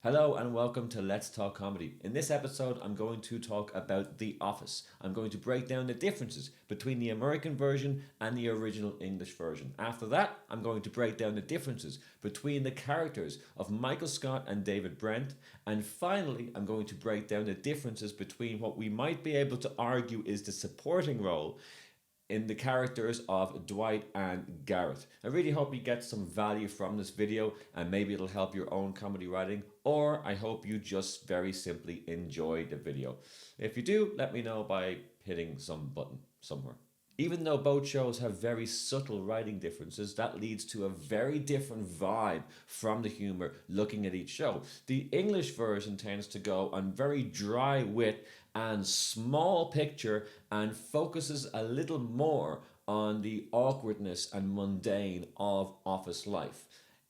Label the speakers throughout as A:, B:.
A: Hello and welcome to Let's Talk Comedy. In this episode, I'm going to talk about The Office. I'm going to break down the differences between the American version and the original English version. After that, I'm going to break down the differences between the characters of Michael Scott and David Brent. And finally, I'm going to break down the differences between what we might be able to argue is the supporting role in the characters of Dwight and Garrett. I really hope you get some value from this video and maybe it'll help your own comedy writing, or I hope you just very simply enjoy the video. If you do, let me know by hitting some button somewhere. Even though both shows have very subtle writing differences, that leads to a very different vibe from the humour looking at each show. The English version tends to go on very dry wit and small picture and focuses a little more on the awkwardness and mundane of office life.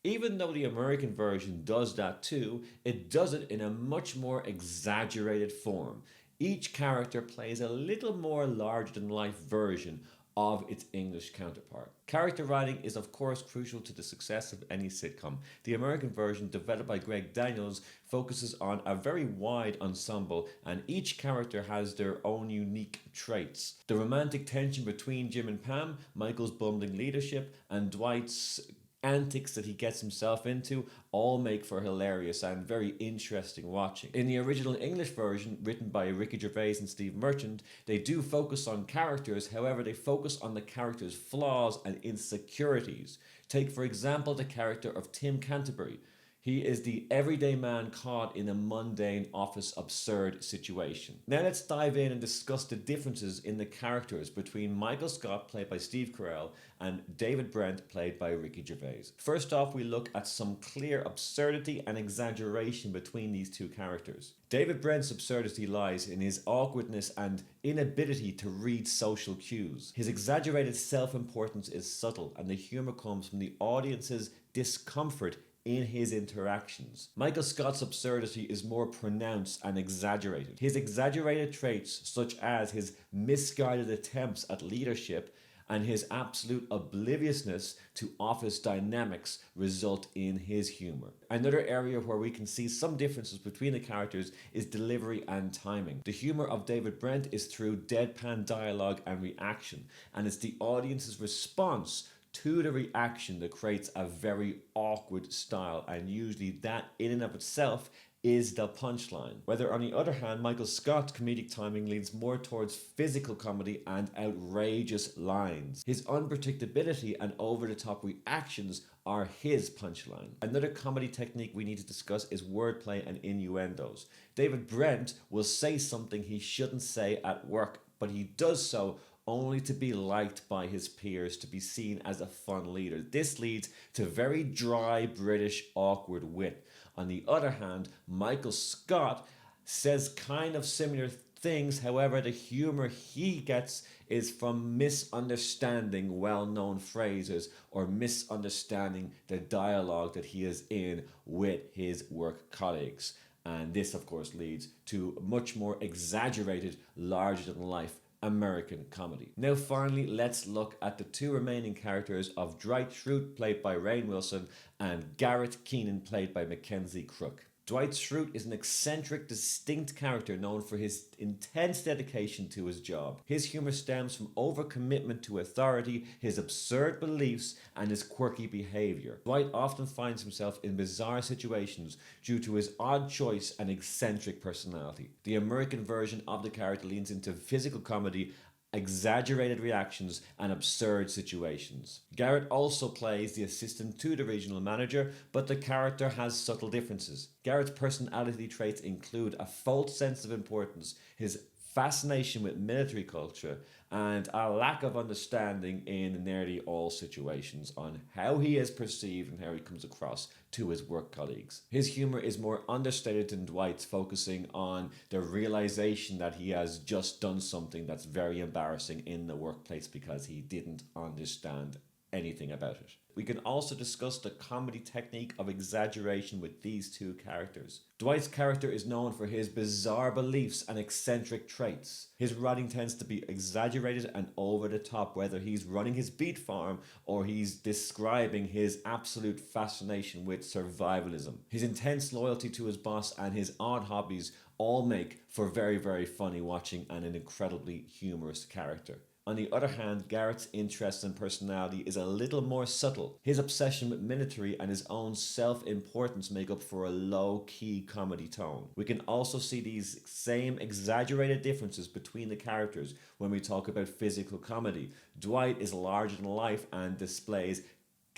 A: Even though the American version does that too, it does it in a much more exaggerated form. Each character plays a little more larger-than-life version of its English counterpart. Character writing is of course crucial to the success of any sitcom. The American version, developed by Greg Daniels, focuses on a very wide ensemble and each character has their own unique traits. The romantic tension between Jim and Pam, Michael's bumbling leadership, and Dwight's antics that he gets himself into all make for hilarious and very interesting watching. In the original English version, written by Ricky Gervais and Steve Merchant, they do focus on characters, however they focus on the characters' flaws and insecurities. Take for example the character of Tim Canterbury. He is the everyday man caught in a mundane office absurd situation. Now let's dive in and discuss the differences in the characters between Michael Scott, played by Steve Carell, and David Brent, played by Ricky Gervais. First off, we look at some clear absurdity and exaggeration between these two characters. David Brent's absurdity lies in his awkwardness and inability to read social cues. His exaggerated self-importance is subtle, and the humour comes from the audience's discomfort in his interactions. Michael Scott's absurdity is more pronounced and exaggerated. His exaggerated traits, such as his misguided attempts at leadership and his absolute obliviousness to office dynamics, result in his humour. Another area where we can see some differences between the characters is delivery and timing. The humour of David Brent is through deadpan dialogue and reaction, and it's the audience's response to the reaction that creates a very awkward style, and usually that in and of itself is the punchline. Whether on the other hand, Michael Scott's comedic timing leans more towards physical comedy and outrageous lines. His unpredictability and over-the-top reactions are his punchline. Another comedy technique we need to discuss is wordplay and innuendos. David Brent will say something he shouldn't say at work, but he does so only to be liked by his peers, to be seen as a fun leader. This leads to very dry British awkward wit. On the other hand, Michael Scott says kind of similar things, however the humour he gets is from misunderstanding well-known phrases or misunderstanding the dialogue that he is in with his work colleagues. And this of course leads to much more exaggerated, larger-than-life American comedy. Now finally, let's look at the two remaining characters of Dwight Schrute, played by Rainn Wilson, and Garrett Keenan, played by Mackenzie Crook. Dwight Schrute is an eccentric, distinct character known for his intense dedication to his job. His humour stems from overcommitment to authority, his absurd beliefs, and his quirky behaviour. Dwight often finds himself in bizarre situations due to his odd choice and eccentric personality. The American version of the character leans into physical comedy, exaggerated reactions, and absurd situations. Garrett also plays the assistant to the regional manager, but the character has subtle differences. Garrett's personality traits include a false sense of importance, his fascination with military culture, and a lack of understanding in nearly all situations on how he is perceived and how he comes across to his work colleagues. His humour is more understated than Dwight's, focusing on the realization that he has just done something that's very embarrassing in the workplace because he didn't understand anything about it. We can also discuss the comedy technique of exaggeration with these two characters. Dwight's character is known for his bizarre beliefs and eccentric traits. His writing tends to be exaggerated and over the top, whether he's running his beet farm or he's describing his absolute fascination with survivalism. His intense loyalty to his boss and his odd hobbies all make for very, very funny watching and an incredibly humorous character. On the other hand, Garrett's interest and personality is a little more subtle. His obsession with military and his own self-importance make up for a low-key comedy tone. We can also see these same exaggerated differences between the characters when we talk about physical comedy. Dwight is larger than life and displays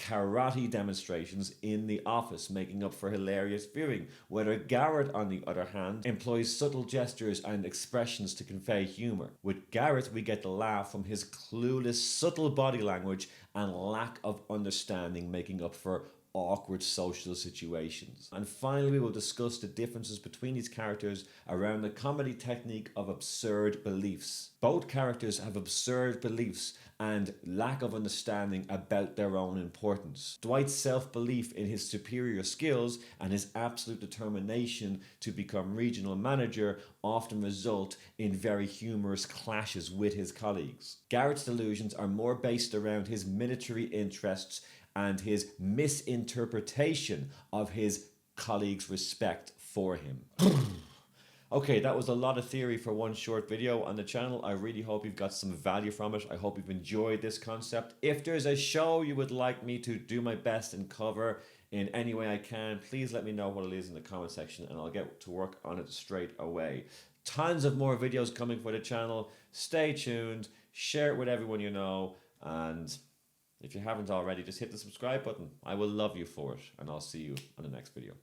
A: karate demonstrations in the office, making up for hilarious viewing, whether Garrett, on the other hand, employs subtle gestures and expressions to convey humour. With Garrett, we get the laugh from his clueless, subtle body language and lack of understanding, making up for awkward social situations. And finally, we will discuss the differences between these characters around the comedy technique of absurd beliefs. Both characters have absurd beliefs and lack of understanding about their own importance. Dwight's self-belief in his superior skills and his absolute determination to become regional manager often result in very humorous clashes with his colleagues. Garrett's delusions are more based around his military interests and his misinterpretation of his colleagues' respect for him. Okay, that was a lot of theory for one short video on the channel. I really hope you've got some value from it. I hope you've enjoyed this concept. If there's a show you would like me to do my best and cover in any way I can, please let me know what it is in the comment section and I'll get to work on it straight away. Tons of more videos coming for the channel. Stay tuned, share it with everyone you know, and if you haven't already, just hit the subscribe button. I will love you for it, and I'll see you on the next video.